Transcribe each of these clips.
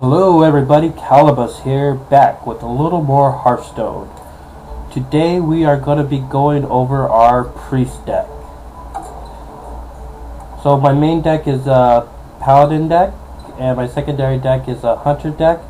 Hello everybody, Calabus here, back with a little more Hearthstone. Today we are going to be going over our priest deck. So my main deck is a paladin deck, and my secondary deck is a hunter deck.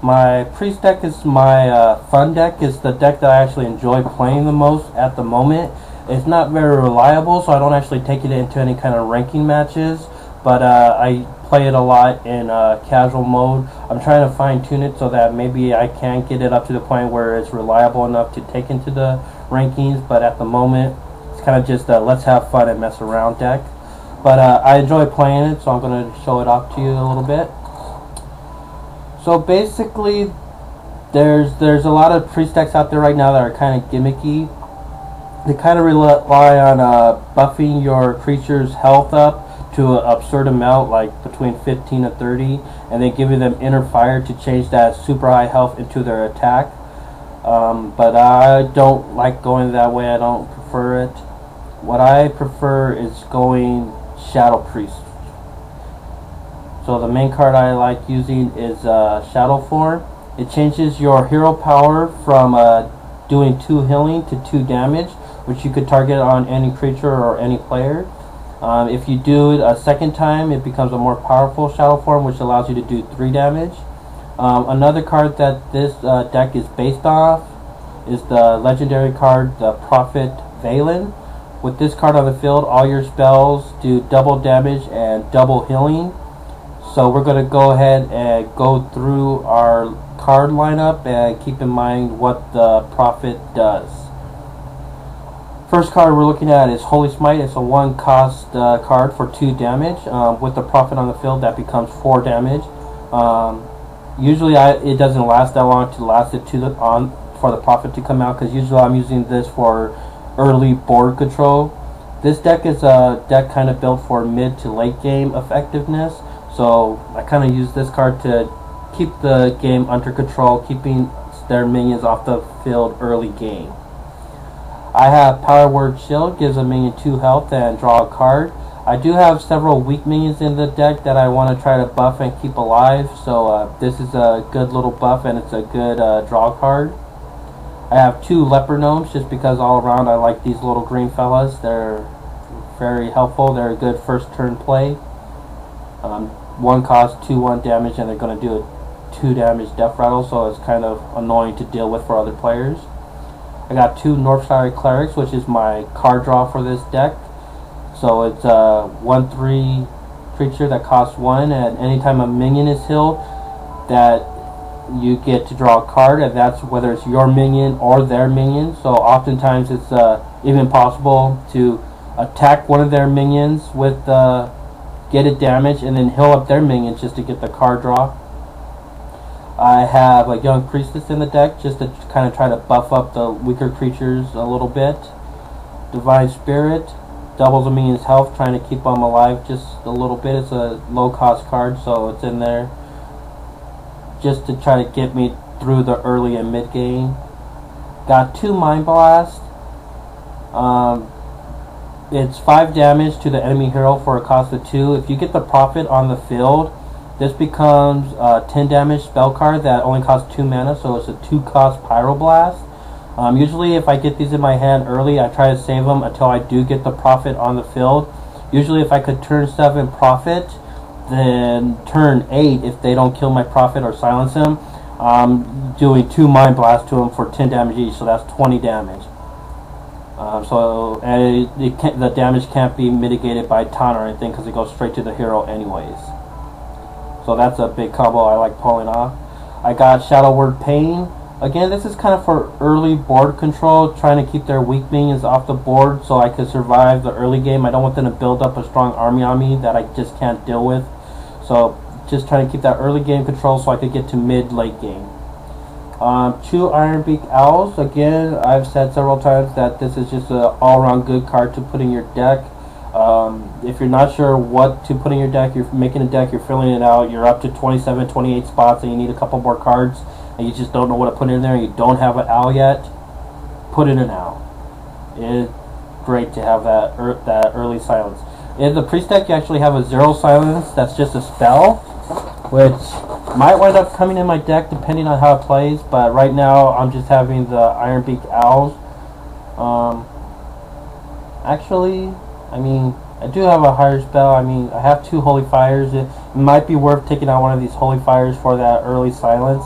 My priest deck is my fun deck, is the deck that I actually enjoy playing the most at the moment. It's not very reliable, so I don't actually take it into any kind of ranking matches, but I play it a lot in casual mode. I'm trying to fine tune it so that maybe I can get it up to the point where it's reliable enough to take into the rankings, but at the moment it's kind of just a let's have fun and mess around deck. But I enjoy playing it, so I'm going to show it off to you a little bit. So basically there's a lot of priest decks out there right now that are kind of gimmicky. They kind of rely on buffing your creature's health up to an absurd amount, like between 15 to 30, and then giving them inner fire to change that super high health into their attack. But I don't like going that way. I don't prefer it. What I prefer is going Shadow Priest. So the main card I like using is Shadow Form. It changes your hero power from doing 2 healing to 2 damage, which you could target on any creature or any player. If you do it a second time, it becomes a more powerful Shadow Form, which allows you to do 3 damage. Another card that this deck is based off is the legendary card, the Prophet Valen. With this card on the field, all your spells do double damage and double healing. So we're going to go ahead and go through our card lineup and keep in mind what the Prophet does. First card we're looking at is Holy Smite. It's a 1 cost card for 2 damage. With the Prophet on the field, that becomes 4 damage. Usually it doesn't last that long to last it for the Prophet to come out, because usually I'm using this for early board control. This deck is a deck kind of built for mid to late game effectiveness, so I kind of use this card to keep the game under control, keeping their minions off the field early game. I have Power Word Shield, gives a minion 2 health and draw a card. I do have several weak minions in the deck that I want to try to buff and keep alive, so this is a good little buff and it's a good draw card. I have 2 Leper Gnomes, just because all around I like these little green fellas. They're very helpful. They're a good first turn play. 1 cost, 2/1 damage, and they're going to do a 2 damage Death Rattle, so it's kind of annoying to deal with for other players. I got 2 Northshire Clerics, which is my card draw for this deck. So it's a 1/3 creature that costs 1, and anytime a minion is healed, that you get to draw a card, and that's whether it's your minion or their minion. So oftentimes it's even possible to attack one of their minions with get it damaged and then heal up their minions just to get the card draw. I have a Young Priestess in the deck just to kind of try to buff up the weaker creatures a little bit. Divine Spirit doubles a minion's health, trying to keep them alive just a little bit. It's a low cost card, so it's in there just to try to get me through the early and mid game. Got 2 Mind Blast. It's 5 damage to the enemy hero for a cost of 2. If you get the Prophet on the field, this becomes a 10 damage spell card that only costs 2 mana, so it's a 2 cost Pyroblast. Usually if I get these in my hand early, I try to save them until I do get the Prophet on the field. Usually if I could turn 7 Prophet, then turn 8, if they don't kill my Prophet or silence him, I'm doing 2 Mind Blasts to him for 10 damage each, so that's 20 damage. The damage can't be mitigated by taunt or anything, because it goes straight to the hero anyways. So that's a big combo I like pulling off. I got Shadow Word Pain. Again, this is kind of for early board control, trying to keep their weak minions off the board so I could survive the early game. I don't want them to build up a strong army on me that I just can't deal with. So just trying to keep that early game control so I could get to mid-late game. 2 Ironbeak Owls. Again, I've said several times that this is just an all-around good card to put in your deck. If you're not sure what to put in your deck, you're making a deck, you're filling it out, you're up to 27, 28 spots, and you need a couple more cards, and you just don't know what to put in there, and you don't have an owl yet, put in an owl. It's great to have that early silence. In the priest deck, you actually have a 0 silence. That's just a spell. which might wind up coming in my deck depending on how it plays. But right now, I'm just having the Ironbeak Owls. Actually, I mean, I do have a higher spell. I mean, I have 2 Holy Fires. It might be worth taking out one of these Holy Fires for that early silence.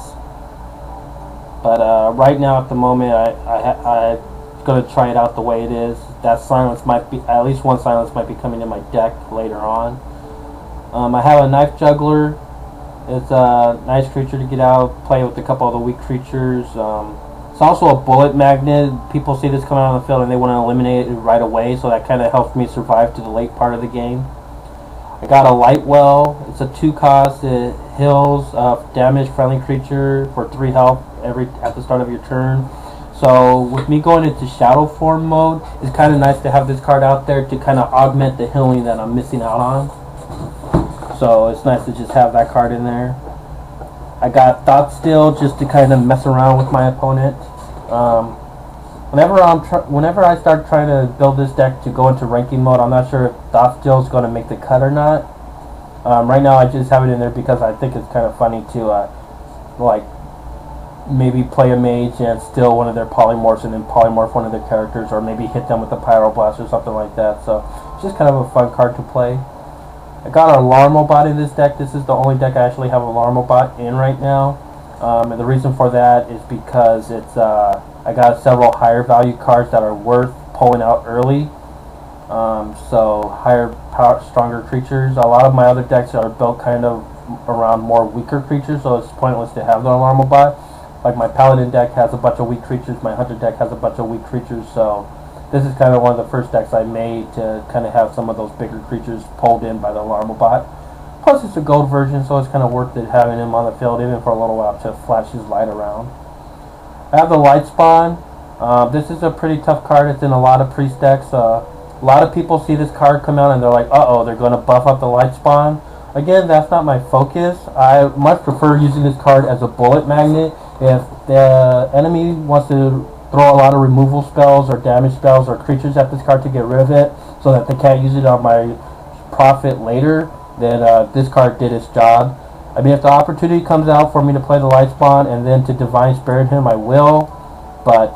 But right now, at the moment, I'm going to try it out the way it is. That silence might be, at least one silence might be coming in my deck later on. I have a Knife Juggler. It's a nice creature to get out, play with a couple of the weak creatures. It's also a bullet magnet. People see this coming out on the field and they want to eliminate it right away, so that kind of helps me survive to the late part of the game. I got a Lightwell. It's a 2 cost. It heals damage friendly creature for 3 health at the start of your turn. So with me going into Shadow Form mode, it's kind of nice to have this card out there to kind of augment the healing that I'm missing out on. So it's nice to just have that card in there. I got Thought Steal just to kind of mess around with my opponent. Whenever I start trying to build this deck to go into ranking mode, I'm not sure if Thought Steal is going to make the cut or not. Right now I just have it in there because I think it's kind of funny to like maybe play a mage and steal one of their polymorphs and then polymorph one of their characters, or maybe hit them with a Pyroblast or something like that. So it's just kind of a fun card to play. I got a Larmobot in this deck. This is the only deck I actually have a Larmobot in right now. And the reason for that is because it's I got several higher value cards that are worth pulling out early. So higher power, stronger creatures. A lot of my other decks are built kind of around more weaker creatures, so it's pointless to have the Larmobot. Like my Paladin deck has a bunch of weak creatures, my Hunter deck has a bunch of weak creatures, so this is kind of one of the first decks I made to kind of have some of those bigger creatures pulled in by the Larmobot. Plus it's a gold version, so it's kind of worth it having him on the field even for a little while to flash his light around. I have the Light Spawn. This is a pretty tough card. It's in a lot of priest decks. A lot of people see this card come out and they're like, uh-oh, they're going to buff up the Light Spawn. Again, that's not my focus. I much prefer using this card as a bullet magnet. If the enemy wants to throw a lot of removal spells or damage spells or creatures at this card to get rid of it so that they can't use it on my profit later, then this card did its job. I mean, if the opportunity comes out for me to play the Light Spawn and then to Divine Spirit him, I will, but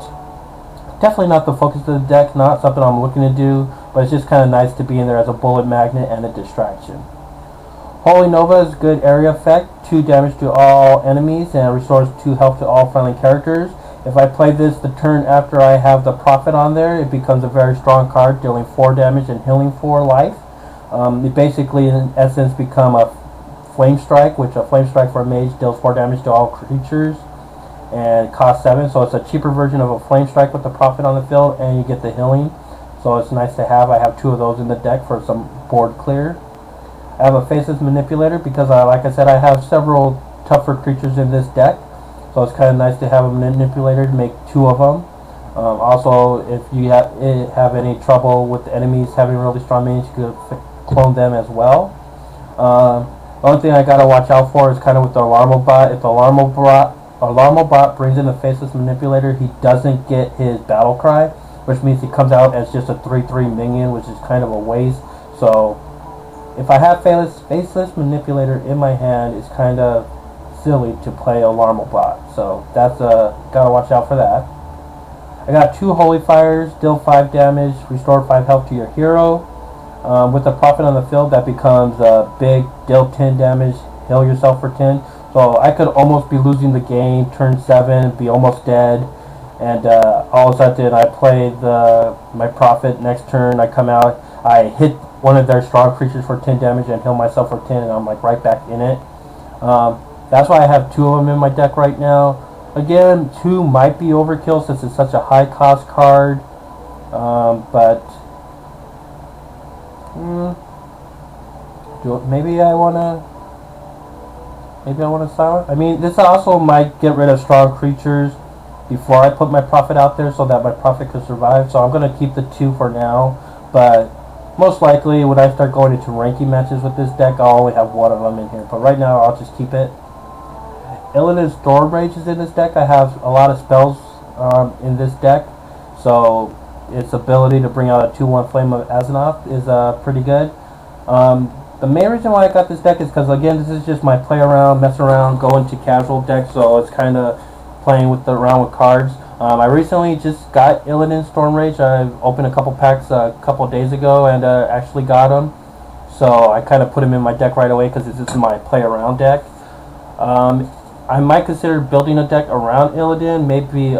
definitely not the focus of the deck, not something I'm looking to do, but it's just kind of nice to be in there as a bullet magnet and a distraction. Holy Nova is a good area effect, 2 damage to all enemies and restores 2 health to all friendly characters. If I play this the turn after I have the Prophet on there, it becomes a very strong card, dealing 4 damage and healing 4 life. It basically, in essence, become a Flame Strike, which a Flame Strike for a mage deals 4 damage to all creatures and costs 7. So it's a cheaper version of a Flame Strike with the Prophet on the field, and you get the healing. So it's nice to have. I have 2 of those in the deck for some board clear. I have a Faceless Manipulator because, like I said, I have several tougher creatures in this deck. So it's kind of nice to have a Manipulator to make 2 of them. Also, if you have any trouble with the enemies having really strong minions, you could clone them as well. The only thing I gotta watch out for is kind of with the Larmobot. If the Larmobot brings in the Faceless Manipulator, he doesn't get his Battle Cry, which means he comes out as just a 3/3 minion, which is kind of a waste. So if I have Faceless Manipulator in my hand, it's kind of silly to play a Larmobot. So that's gotta watch out for that. I got 2 Holy Fires, deal 5 damage, restore 5 health to your hero. With the Prophet on the field, that becomes a big deal 10 damage, heal yourself for 10. So I could almost be losing the game, turn 7, be almost dead, and all of a sudden I play my Prophet. Next turn I come out, I hit one of their strong creatures for 10 damage and heal myself for 10, and I'm like right back in it. That's why I have 2 of them in my deck right now. Again, 2 might be overkill since it's such a high cost card, but maybe I wanna silence. I mean, this also might get rid of strong creatures before I put my Prophet out there so that my Prophet could survive. So I'm gonna keep the 2 for now, but most likely when I start going into ranking matches with this deck, I'll only have 1 of them in here. But right now, I'll just keep it. Illidan's Storm Rage is in this deck. I have a lot of spells in this deck, so its ability to bring out a 2/1 Flame of Azzinoth is pretty good. The main reason why I got this deck is because, again, this is just my play around, mess around, go into casual deck, so it's kind of playing around with cards. I recently just got Illidan Stormrage. I opened a couple packs a couple days ago and actually got them. So I kind of put him in my deck right away because this is my play around deck. I might consider building a deck around Illidan, maybe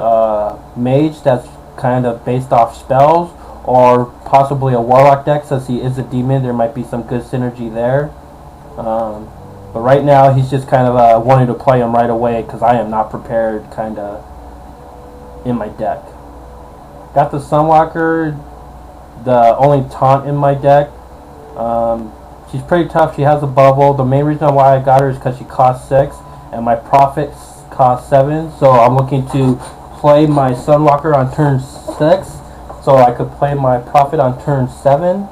Mage that's kind of based off spells, or possibly a Warlock deck since he is a demon. There might be some good synergy there. But right now he's just kind of wanting to play him right away because I am not prepared kind of in my deck. Got the Sunwalker, the only taunt in my deck. She's pretty tough. She has a bubble. The main reason why I got her is because she costs 6 and my profits cost 7. So I'm looking to play my Sunwalker on turn 6 so I could play my profit on turn 7.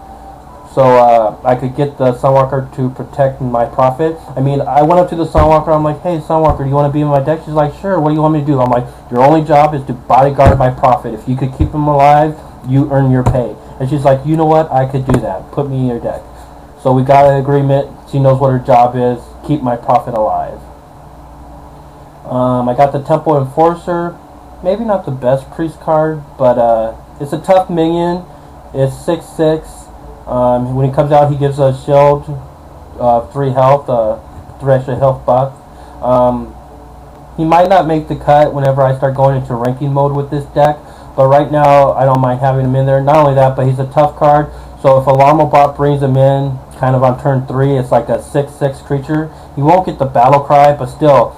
So I could get the Sunwalker to protect my profit. I mean, I went up to the Sunwalker. I'm like, hey, Sunwalker, do you want to be in my deck? She's like, sure. What do you want me to do? I'm like, your only job is to bodyguard my profit. If you could keep him alive, you earn your pay. And she's like, you know what? I could do that. Put me in your deck. So we got an agreement. She knows what her job is. Keep my profit alive. I got the Temple Enforcer. Maybe not the best priest card, but it's a tough minion. It's 6/6. When he comes out, he gives a shield, 3 health, 3 extra health buff. He might not make the cut whenever I start going into ranking mode with this deck, but right now I don't mind having him in there. Not only that, but he's a tough card, so if Alarmobot brings him in kind of on turn 3, it's like a 6/6 creature. He won't get the battle cry, but still,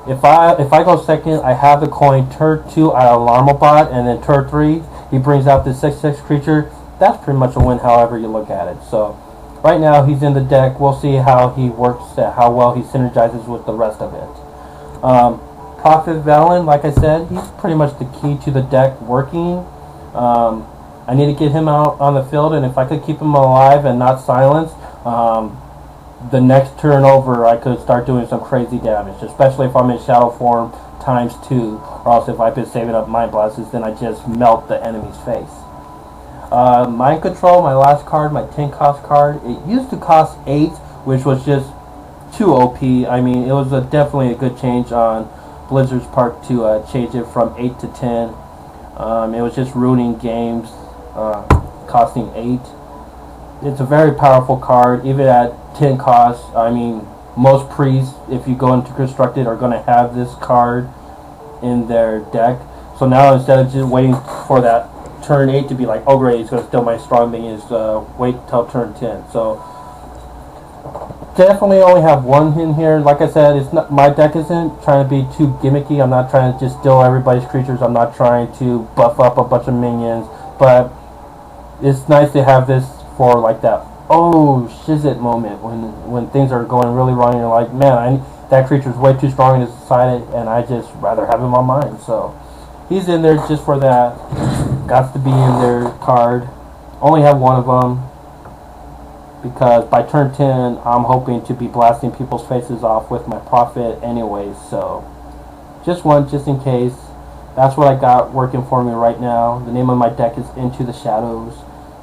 if I go second, I have the coin. Turn 2 I Alarmobot, and then turn 3 he brings out this 6/6 creature. That's pretty much a win however you look at it. So right now he's in the deck. We'll see how he works, how well he synergizes with the rest of it. Prophet Valen, like I said, he's pretty much the key to the deck working. I need to get him out on the field, and if I could keep him alive and not silenced, the next turn over I could start doing some crazy damage, especially if I'm in shadow form ×2, or else if I've been saving up Mind Blasts, then I just melt the enemy's face. Mind Control, my last card, my 10 cost card, it used to cost 8, which was just too OP. I mean, it was definitely a good change on Blizzard's part to change it from 8 to 10. It was just ruining games, costing 8. It's a very powerful card, even at 10 costs. I mean, most priests, if you go into Constructed, are going to have this card in their deck. So now instead of just waiting for that turn 8 to be like, oh great, he's going to steal my strong minions, wait till turn 10. So definitely only have one in here. Like I said, it's not, my deck isn't trying to be too gimmicky. I'm not trying to just steal everybody's creatures. I'm not trying to buff up a bunch of minions. But it's nice to have this for like that oh shizit moment when things are going really wrong and you're like, man, that creature's way too strong in his side and I just rather have him on mine. So he's in there just for that. Got to be in their card. Only have one of them because by turn 10 I'm hoping to be blasting people's faces off with my profit anyways. So just one, just in case. That's what I got working for me right now. The name of my deck is Into the Shadows.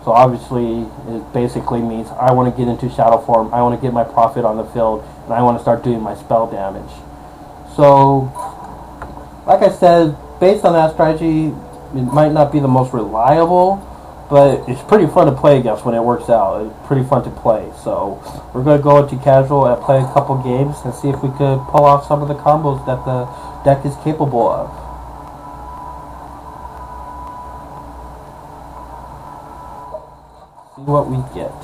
So obviously it basically means I want to get into shadow form. I want to get my profit on the field and I want to start doing my spell damage. So like I said, based on that strategy, it might not be the most reliable, but it's pretty fun to play against when it works out. It's pretty fun to play. So we're going to go into casual and play a couple games and see if we could pull off some of the combos that the deck is capable of. See what we get.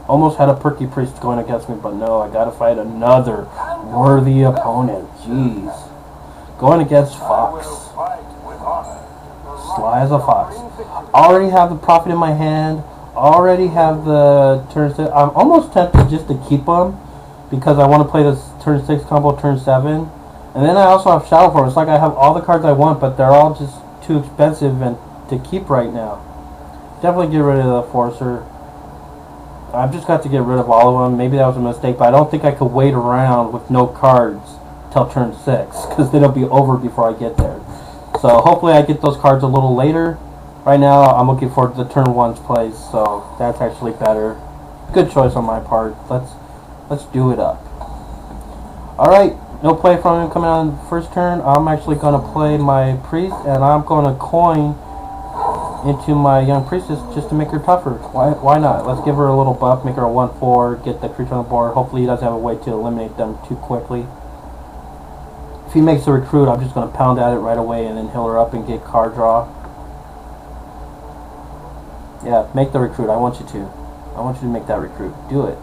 Almost had a Perky Priest going against me, but no, I gotta fight another worthy opponent. Jeez. Going against Fox. Sly as a fox. Already have the profit in my hand. Already have the turn 6. I'm almost tempted just to keep them because I want to play this turn 6 combo, turn 7. And then I also have Shadow Form. It's like I have all the cards I want, but they're all just too expensive and to keep right now. Definitely get rid of the Forcer. I've just got to get rid of all of them. Maybe that was a mistake, but I don't think I could wait around with no cards till turn 6 because then it'll be over before I get there. So hopefully I get those cards a little later. Right now I'm looking for the turn 1's plays, so that's actually better. Good choice on my part. Let's do it up. Alright, no play from him coming on first turn. I'm actually going to play my priest, and I'm going to coin into my young priestess just to make her tougher. Why not? Let's give her a little buff, make her a 1/4, get the creature on the board. Hopefully he doesn't have a way to eliminate them too quickly. If he makes a recruit, I'm just going to pound at it right away and then heal her up and get card draw. Yeah, make the recruit. I want you to. I want you to make that recruit. Do it.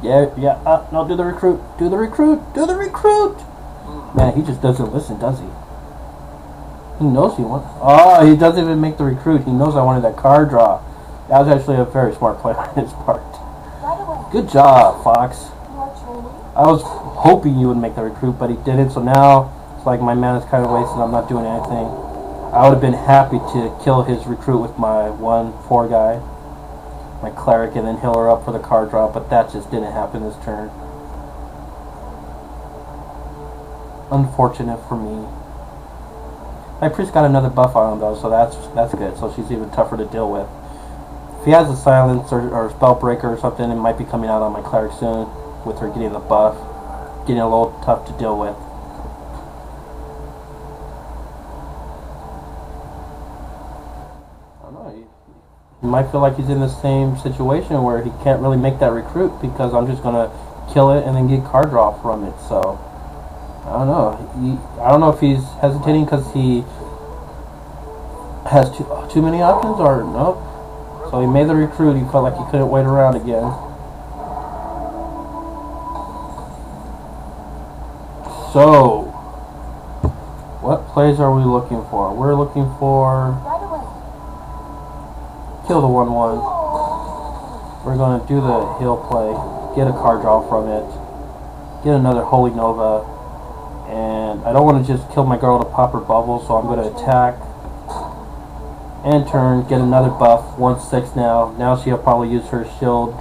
Yeah, no, do the recruit. Do the recruit. Do the recruit. Man, he just doesn't listen, does he? He knows he wants. Oh, he doesn't even make the recruit. He knows I wanted that card draw. That was actually a very smart play on his part. Good job, Fox. I was hoping you would make the recruit, but he didn't. So now it's like my mana is kind of wasted. I'm not doing anything. I would have been happy to kill his recruit with my 1/4 guy, my cleric, and then heal her up for the card draw. But that just didn't happen this turn. Unfortunate for me. My priest got another buff on him though, so that's good. So she's even tougher to deal with. If he has a silence or spell breaker or something, it might be coming out on my cleric soon. With her getting the buff, getting a little tough to deal with. I don't know. He might feel like he's in the same situation where he can't really make that recruit because I'm just gonna kill it and then get card draw from it. So I don't know. I don't know if he's hesitating because he has too many options or no. So he made the recruit. He felt like he couldn't wait around again. So, what plays are we looking for? We're looking for kill the 1/1. We're going to do the heal play, get a card draw from it, get another Holy Nova, and I don't want to just kill my girl to pop her bubble, so I'm going to attack and turn, get another buff, 1/6 now. Now she'll probably use her shield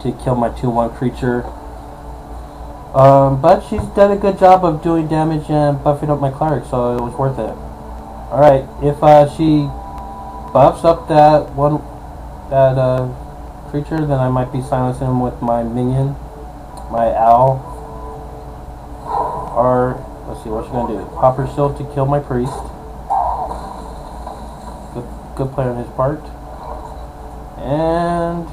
to kill my 2/1 creature. But she's done a good job of doing damage and buffing up my cleric, so it was worth it. Alright, if she buffs up that creature, then I might be silencing him with my minion, my owl. Or, let's see, what's she gonna do? Pop her shield to kill my priest. Good play on his part. And,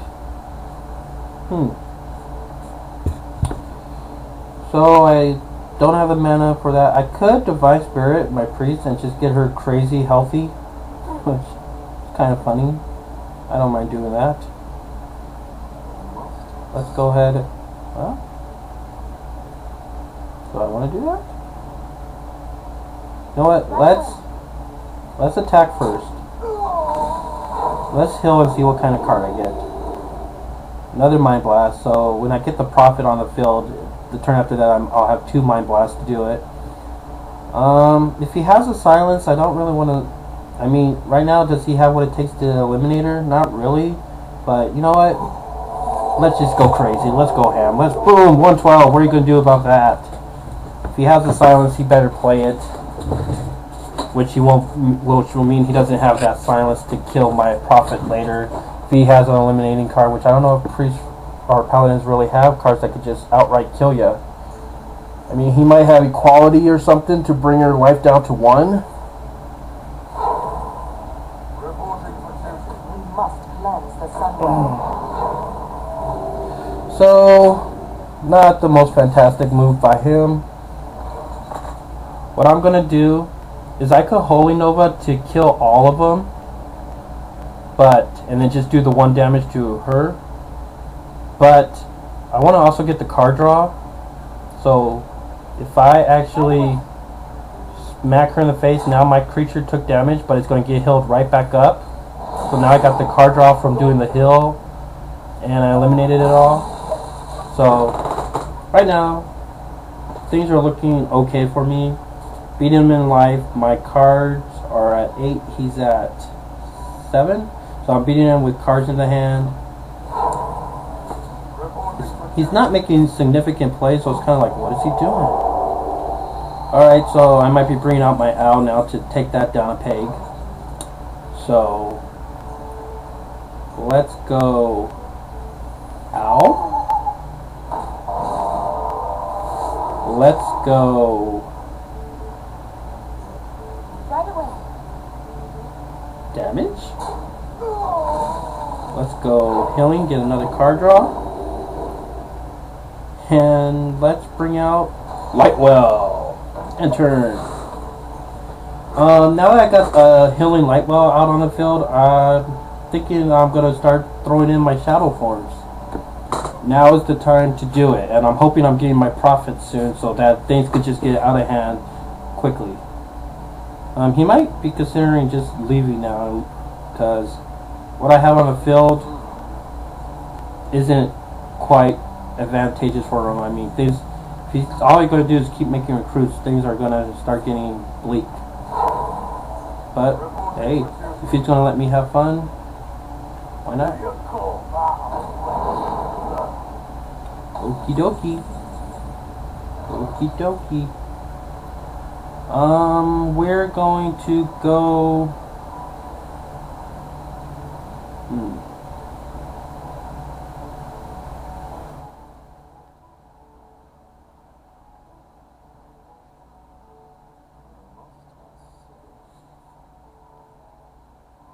so I don't have the mana for that. I could Divine Spirit my priest and just get her crazy healthy, which is kind of funny. I don't mind doing that. Let's go ahead. Huh? Do I want to do that? You know what? Let's attack first. Let's heal and see what kind of card I get. Another Mind Blast. So when I get the Prophet on the field, the turn after that, I'll have 2 Mind Blasts to do it. If he has a silence, I don't really want to. I mean, right now, does he have what it takes to eliminate her? Not really. But you know what? Let's just go crazy. Let's go ham. Let's boom 112. What are you gonna do about that? If he has a silence, he better play it. Which he won't. Which will mean he doesn't have that silence to kill my Prophet later. If he has an eliminating card, which I don't know if priests or paladins really have cards that could just outright kill you. I mean, he might have equality or something to bring your life down to 1. So, not the most fantastic move by him. What I'm gonna do is I could Holy Nova to kill all of them, and then just do the 1 damage to her. But I want to also get the card draw. So if I actually smack her in the face, now my creature took damage, but it's going to get healed right back up. So now I got the card draw from doing the heal, and I eliminated it all. So right now things are looking okay for me. Beat him in life. My cards are at 8. He's at 7. So I'm beating him with cards in the hand. He's not making significant plays, so it's kind of like, what is he doing? Alright, so I might be bringing out my owl now to take that down a peg. So let's go Ow. Let's go. Right away. Damage. Let's go healing, get another card draw. And let's bring out Lightwell. And turn. Now that I got healing Lightwell out on the field, I'm thinking I'm going to start throwing in my shadow forms. Now is the time to do it, and I'm hoping I'm getting my profits soon so that things could just get out of hand quickly. He might be considering just leaving now, because what I have on the field isn't quite advantageous for him. I mean, things, all he's going to do is keep making recruits. Things are going to start getting bleak. But, hey, if he's going to let me have fun, why not? Okie dokie. Okie dokie. We're going to go...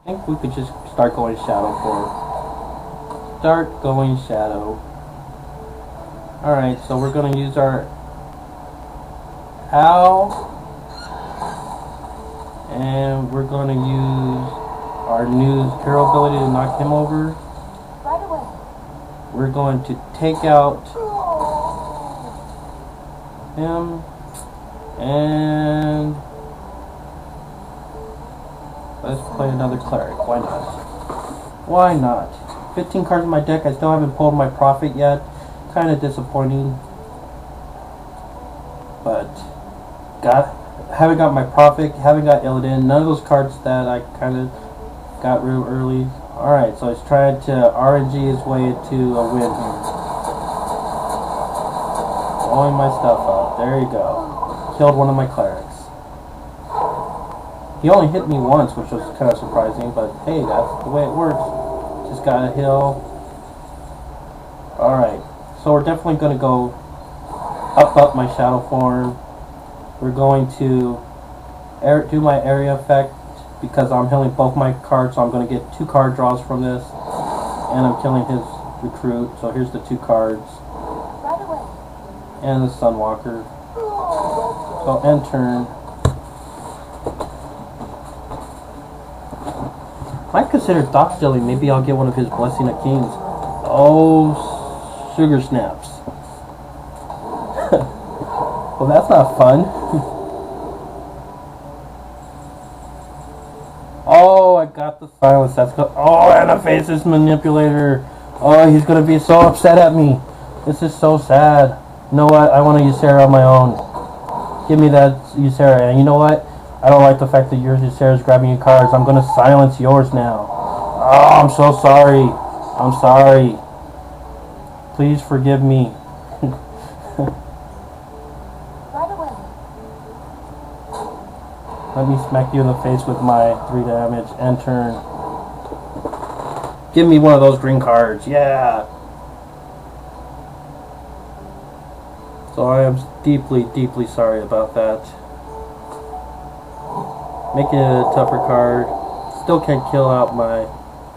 I think we could just start going shadow for it. Start going shadow. Alright, so we're going to use our Owl. And we're going to use our new hero ability to knock him over. Right away. We're going to take out him. And let's play another cleric. Why not? Why not? 15 cards in my deck. I still haven't pulled my profit yet. Kind of disappointing. But haven't got my profit. Haven't got Illidan. None of those cards that I kind of got real early. Alright, so he's trying to RNG his way to a win here. Blowing my stuff up. There you go. Killed one of my clerics. He only hit me once, which was kind of surprising, but hey, that's the way it works. Just gotta heal. Alright, so we're definitely gonna go up my shadow form. We're going to do my area effect because I'm healing both my cards, so I'm going to get 2 card draws from this. And I'm killing his recruit, so here's the 2 cards. Right away. And the Sunwalker. So end turn. Might consider Doc Dilly. Maybe I'll get one of his Blessing of Kings. Oh, sugar snaps. Well, that's not fun. Oh, I got the silence. That's good. Oh, and a Faceless Manipulator. Oh, he's gonna be so upset at me. This is so sad. You know what? I want to Ysera on my own. Give me that Ysera. And you know what? I don't like the fact that your Ysera is grabbing your cards. I'm gonna silence yours now. Oh, I'm so sorry. I'm sorry. Please forgive me. Let me smack you in the face with my 3 damage and turn. Give me one of those green cards. Yeah. So I am deeply, deeply sorry about that. Make it a tougher card. Still can't kill out my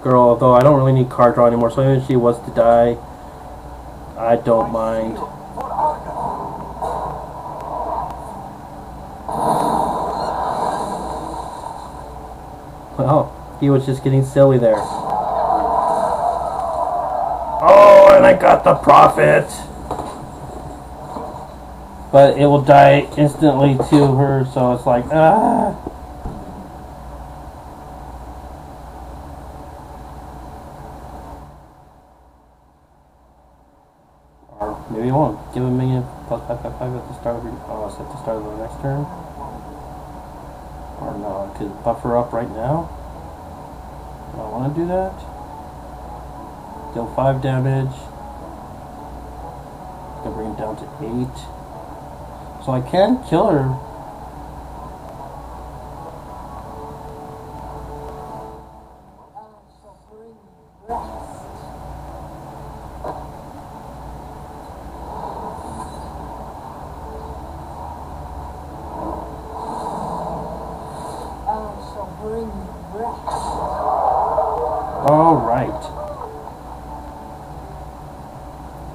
girl, although I don't really need card draw anymore. So even if she was to die, I don't mind. Oh, he was just getting silly there. Oh, and I got the profit! But it will die instantly to her, so it's like, ah! Or maybe it won't. Give a minion plus 5/5/5 at the start of the start of the next turn. Or no, I could buffer up right now. Do I want to do that? Deal 5 damage. Gonna bring it down to 8. So I can kill her. Alright.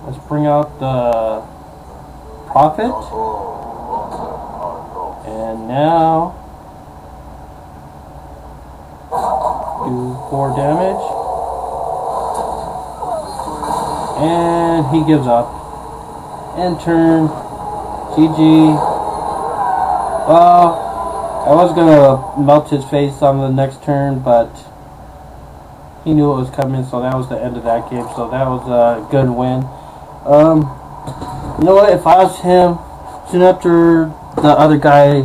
Let's bring out the Prophet. And now do 4 damage. And he gives up. End turn. GG. Well, I was gonna melt his face on the next turn, but he knew it was coming, so that was the end of that game. So that was a good win. You know what? If I was him, soon after the other guy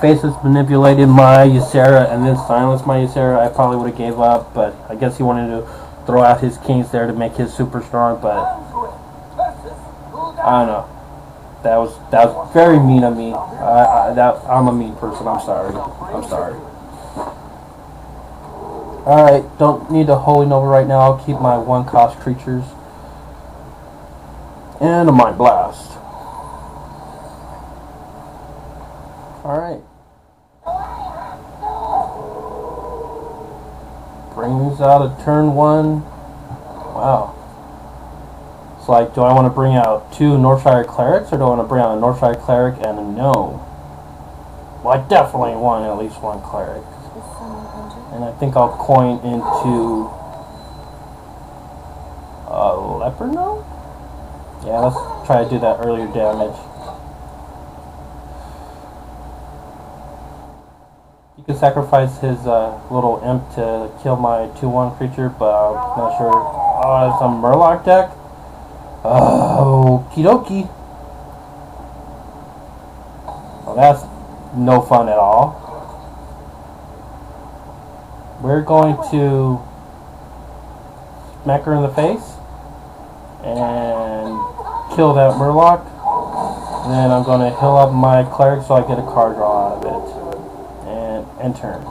faces manipulated my Ysera and then silenced my Ysera, I probably would have gave up. But I guess he wanted to throw out his kings there to make his super strong. But I don't know. That was very mean of me. I'm a mean person. I'm sorry. Alright, don't need a Holy Nova right now. I'll keep my 1-cost creatures. And a Mind Blast. Alright. Brings out a turn 1. Wow. It's like, do I want to bring out 2 Northshire Clerics, or do I want to bring out a Northshire Cleric and a Gnome? Well, I definitely want at least 1 Cleric. And I think I'll coin into a Leopard Gnome? Yeah, let's try to do that earlier damage. You can sacrifice his little imp to kill my 2/1 creature, but I'm not sure. Oh, it's a Murloc deck? Okie dokie. Well, that's no fun at all. We're going to smack her in the face and kill that Murloc. And then I'm going to heal up my Cleric so I get a card draw out of it. And end turn.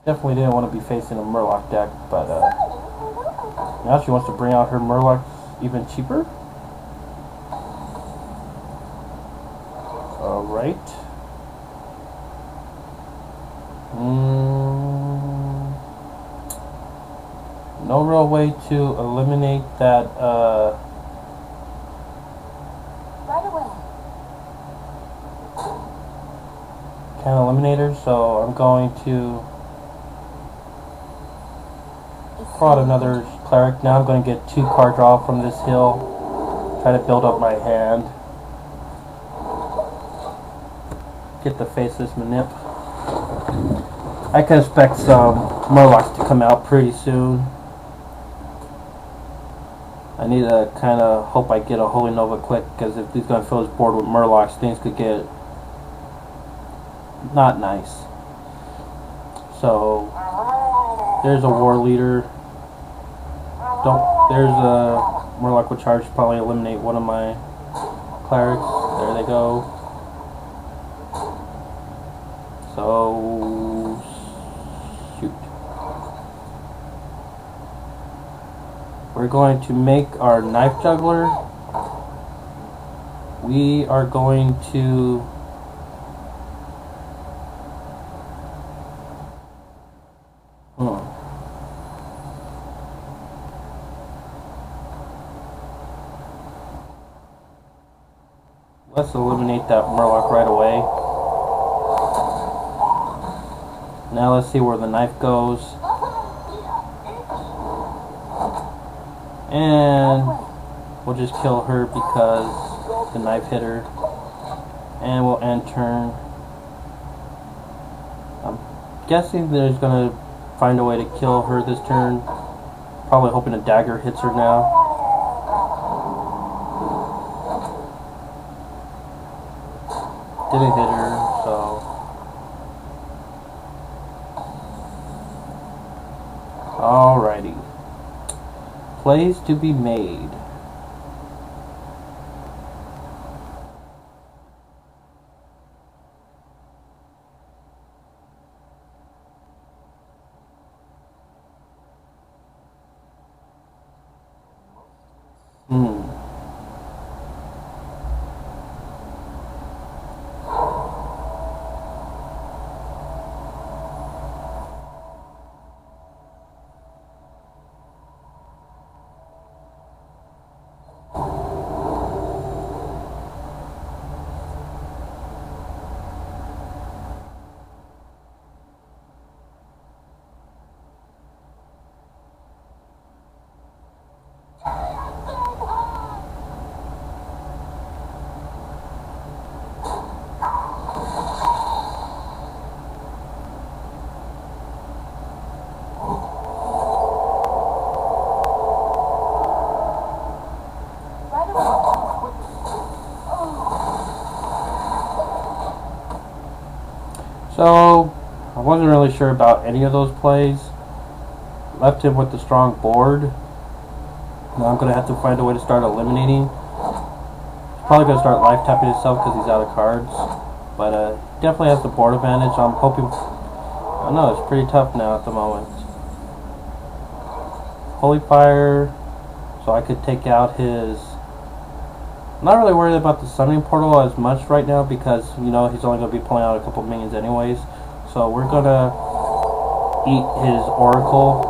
Definitely didn't want to be facing a Murloc deck, but now she wants to bring out her Murloc even cheaper. Alright. No real way to eliminate that Right away. can't eliminate her, so I'm going to pull out another Cleric. Now I'm going to get 2 card draw from this hill. Try to build up my hand. Get the faceless manip. I can expect some Murlocs to come out pretty soon. I need to kind of hope I get a Holy Nova quick, because if he's going to fill his board with Murlocs, things could get not nice. So there's a War Leader. There's a Murloc with charge. Probably eliminate one of my Clerics. There they go. So shoot. We're going to make our Knife Juggler. We are going to let's eliminate that Murloc right away. Now let's see where the knife goes. And we'll just kill her because the knife hit her. And we'll end turn. I'm guessing there's gonna find a way to kill her this turn. Probably hoping a dagger hits her now. Didn't hit her, so alrighty. Plays to be made. wasn't really sure about any of those plays. Left him with the strong board. Now I'm going to have to find a way to start eliminating. He's probably going to start life tapping himself because he's out of cards. But definitely has the board advantage. I'm hoping... I know, it's pretty tough now at the moment. Holy Fire, so I could take out his... I'm not really worried about the summoning portal as much right now because, you know, he's only going to be pulling out a couple minions anyways. So we're going to eat his Oracle,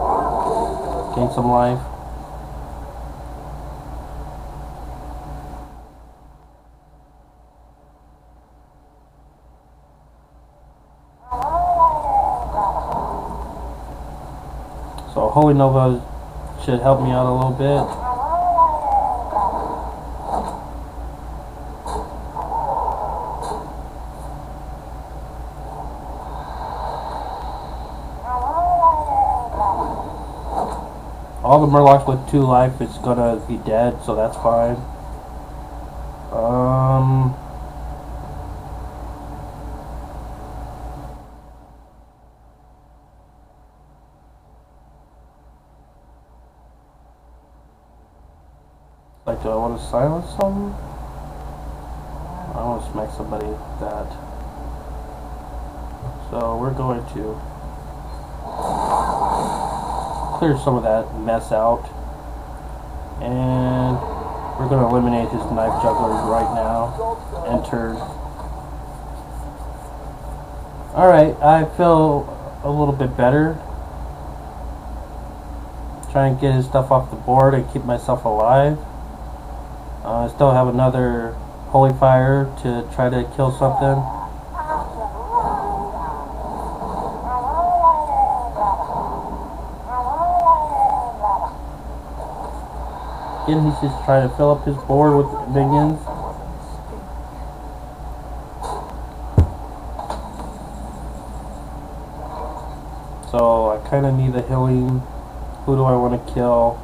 gain some life. So Holy Nova should help me out a little bit. All the Murlocs with 2 life is gonna be dead, so that's fine. Like, do I want to silence them? I want to smack somebody with that. So we're going to clear some of that mess out, and we're going to eliminate his knife jugglers right now. Enter. Alright, I feel a little bit better. Try and get his stuff off the board and keep myself alive. I still have another Holy Fire to try to kill something. Again, he's just trying to fill up his board with minions. So I kind of need a healing. Who do I want to kill?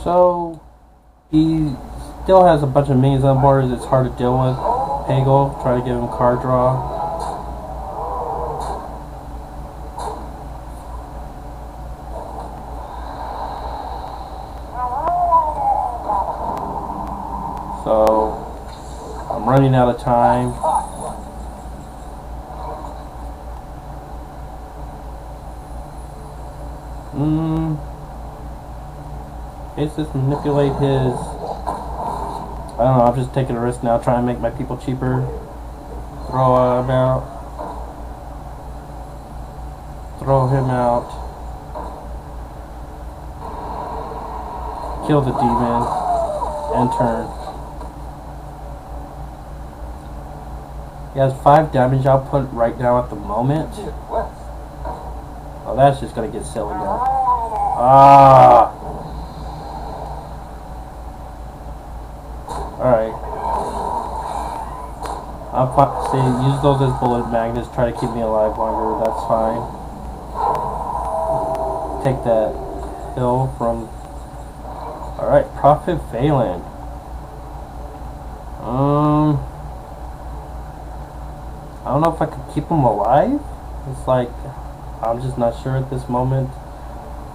So he still has a bunch of minions on board. It's hard to deal with. Pagel, try to give him card draw. So I'm running out of time. Let's just manipulate his... I don't know, I'm just taking a risk now, trying to make my people cheaper. Throw him out. Throw him out. Kill the demon. And turn. He has 5 damage output right now at the moment. Oh, that's just gonna get silly now. Ah! Alright. See, use those as bullet magnets, try to keep me alive longer, that's fine. Take that hill from... Alright, Prophet Valen. I don't know if I could keep him alive. It's like, I'm just not sure at this moment.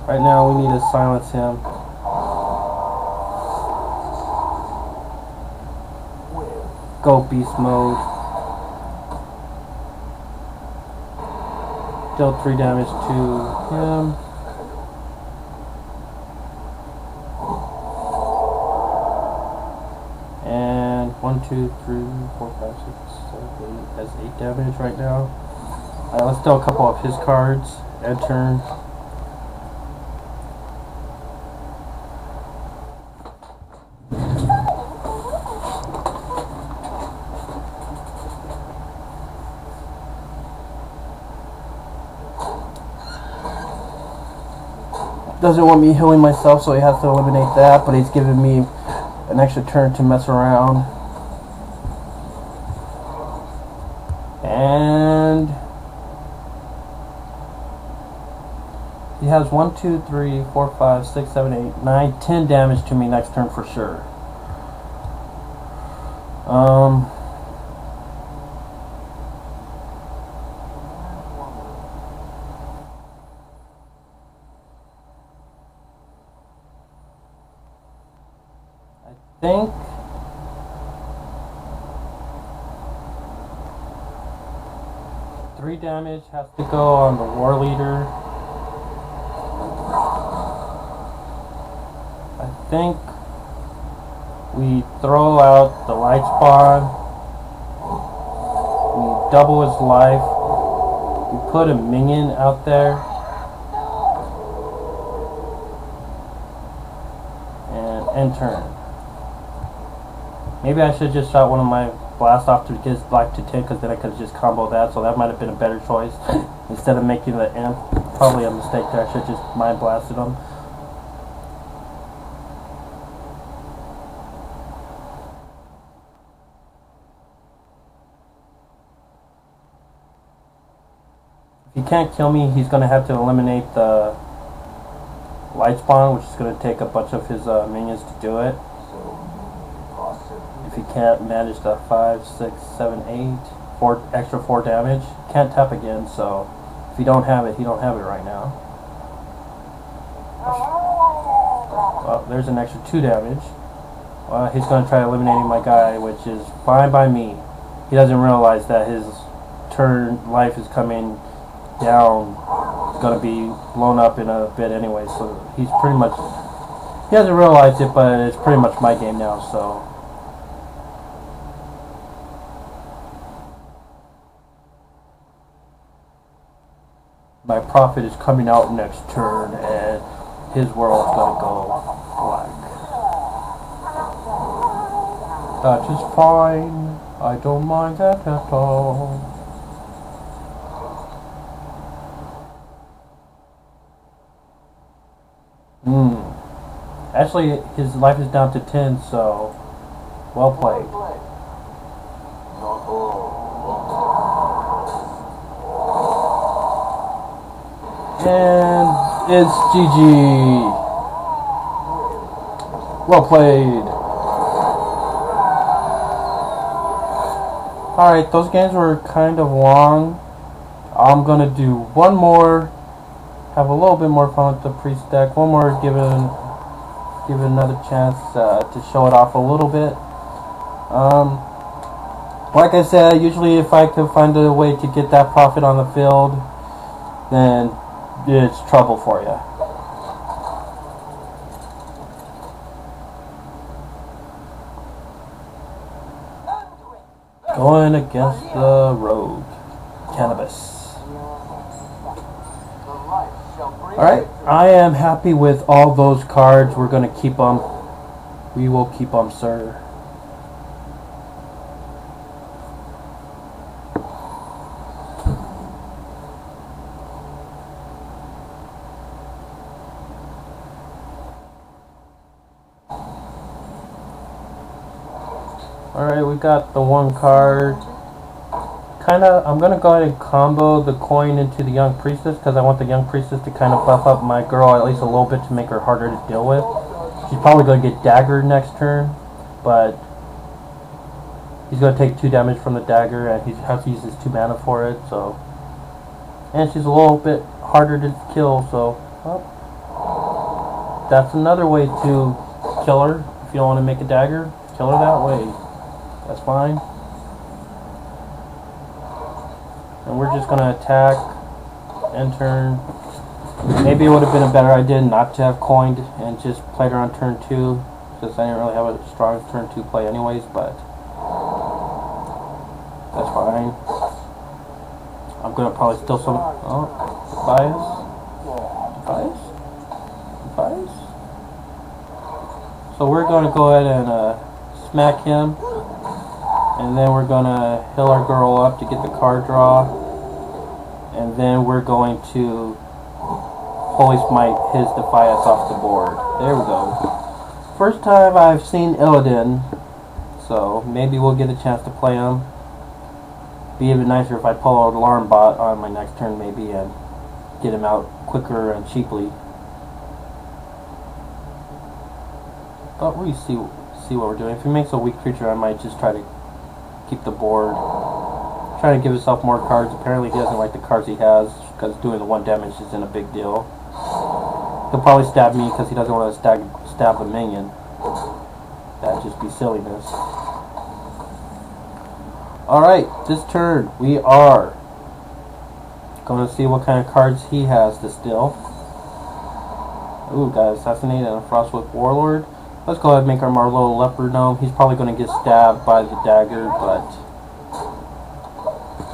Right now we need to silence him. Go beast mode. Deal 3 damage to him. And 1, 2, 3, 4, 5, 6, 7, 8. Has 8 damage right now. Let's deal a couple of his cards. End turn. doesn't want me healing myself, so he has to eliminate that, but he's giving me an extra turn to mess around. And he has 1, 2, 3, 4, 5, 6, 7, 8, 9, 10 damage to me next turn for sure. I think three damage has to go on the war leader. I think we throw out the light spawn. We double his life. We put a minion out there. And end turn. Maybe I should just shot one of my blasts off to get his life to 10, because then I could have just comboed that, so that might have been a better choice. Instead of making the imp. Probably a mistake there. I should have just mind blasted him. If he can't kill me, he's going to have to eliminate the light spawn, which is going to take a bunch of his minions to do it. If he can't manage the 5, 6, 7, 8, extra 4 damage, can't tap again, so if you don't have it, you don't have it right now. Well, there's an extra 2 damage. Well, he's going to try eliminating my guy, which is fine by me. He doesn't realize that his turn life is coming down. It's going to be blown up in a bit anyway, so he's pretty much, he hasn't realized it, but it's pretty much my game now, so. My prophet is coming out next turn, and his world's gonna go black. That is fine. I don't mind that at all. Actually, his life is down to 10, so well played. And it's GG. Well played. Alright, those games were kind of long. I'm gonna do one more. Have a little bit more fun with the priest deck. One more, give it another chance to show it off a little bit. Like I said, usually if I could find a way to get that prophet on the field, then it's trouble for you. Going against the rogue, Calabus. Alright, I am happy with all those cards. We're going to keep them. We will keep them, sir. Alright, we got the one card. I'm going to go ahead and combo the coin into the young priestess, because I want the young priestess to kind of buff up my girl at least a little bit to make her harder to deal with. She's probably going to get daggered next turn, but he's going to take 2 damage from the dagger, and he has to use his 2 mana for it, so. And she's a little bit harder to kill, so. Well, that's another way to kill her. If you don't want to make a dagger, kill her that way. That's fine. And we're just going to attack, end turn. Maybe it would have been a better idea not to have coined and just played her on turn 2, since I didn't really have a strong turn 2 play anyways, but that's fine. I'm going to probably steal some. Oh, Defiance? So we're going to go ahead and smack him. And then we're going to heal our girl up to get the card draw. And then we're going to Holy Smite his Defiance off the board. There we go. First time I've seen Illidan, so maybe we'll get a chance to play him. Be even nicer if I pull out Alarm Bot on my next turn maybe and get him out quicker and cheaply. But we see what we're doing. If he makes a weak creature, I might just try to keep the board. Trying to give himself more cards. Apparently he doesn't like the cards he has, because doing the 1 damage isn't a big deal. He'll probably stab me because he doesn't want to stab the minion. That'd just be silliness. Alright, this turn we are going to see what kind of cards he has to steal. Ooh, got Assassinate and a Frostwolf Warlord. Let's go ahead and make our little leopard gnome. He's probably going to get stabbed by the dagger, but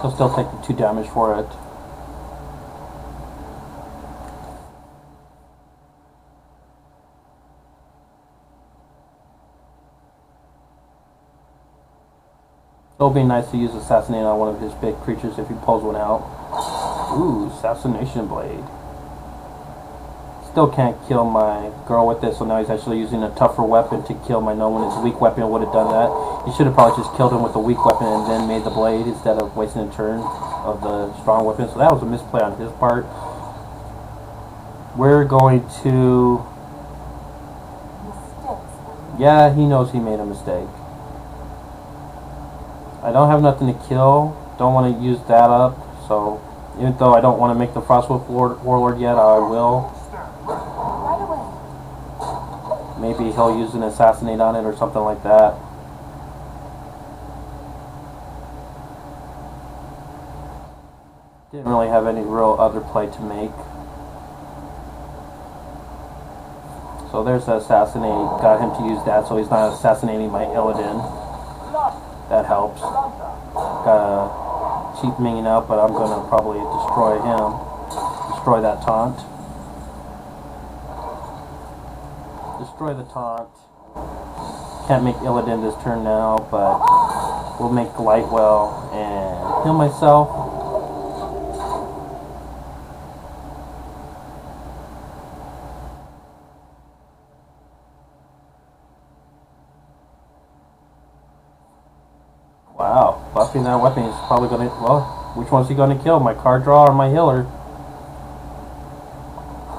he'll still take the 2 damage for it. It'll be nice to use Assassinate on one of his big creatures if he pulls one out. Ooh, Assassination Blade. Still can't kill my girl with this, so now he's actually using a tougher weapon to kill my gnome when his weak weapon would have done that. He should have probably just killed him with the weak weapon and then made the blade instead of wasting a turn of the strong weapon. So that was a misplay on his part. We're going to... Yeah, he knows he made a mistake. I don't have nothing to kill. Don't want to use that up. So even though I don't want to make the Frostwolf Warlord yet, I will. Maybe he'll use an Assassinate on it or something like that. Didn't really have any real other play to make. So there's the Assassinate. Got him to use that so he's not assassinating my Illidan. That helps. Got a cheap minion out, but I'm going to probably destroy him. Destroy that taunt. Destroy the taunt. Can't make Illidan this turn now, but we'll make Lightwell and heal myself. Wow, buffing that weapon is probably going to... Well, which one's he going to kill? My card draw or my healer?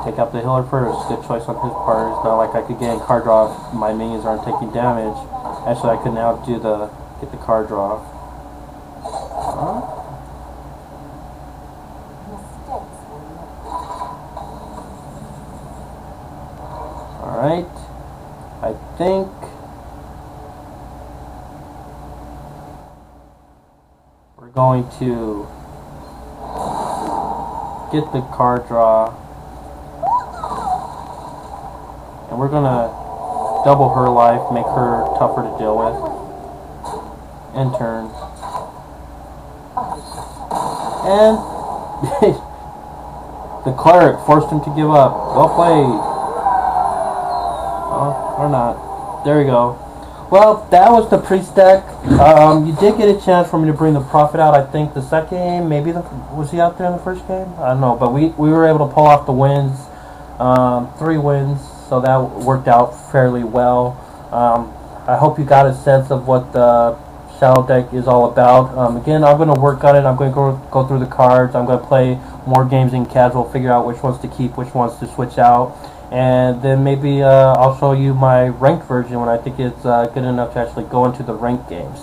Take out the healer first. Good choice on his part. It's not like I could get in card draw if my minions aren't taking damage. Actually, I could now get the card draw. Alright. I think... we're going to get the card draw. And we're going to double her life, make her tougher to deal with. End turn. And the cleric forced him to give up. Well played. Oh, or not. There we go. Well, that was the priest deck. You did get a chance for me to bring the Prophet out, I think, the second game. Maybe was he out there in the first game? I don't know. But we were able to pull off the wins. 3 wins. So that worked out fairly well. I hope you got a sense of what the Shadow deck is all about. Again, I'm going to work on it. I'm going to go through the cards. I'm going to play more games in casual, figure out which ones to keep, which ones to switch out. And then maybe I'll show you my ranked version when I think it's good enough to actually go into the ranked games.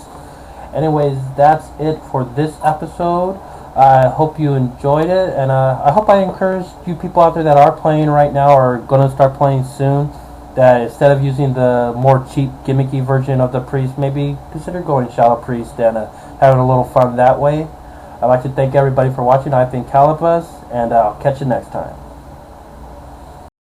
Anyways, that's it for this episode. I hope you enjoyed it, and I hope I encourage you people out there that are playing right now or are going to start playing soon, that instead of using the more cheap, gimmicky version of the Priest, maybe consider going Shadow Priest and having a little fun that way. I'd like to thank everybody for watching. I've been Calabus, and I'll catch you next time.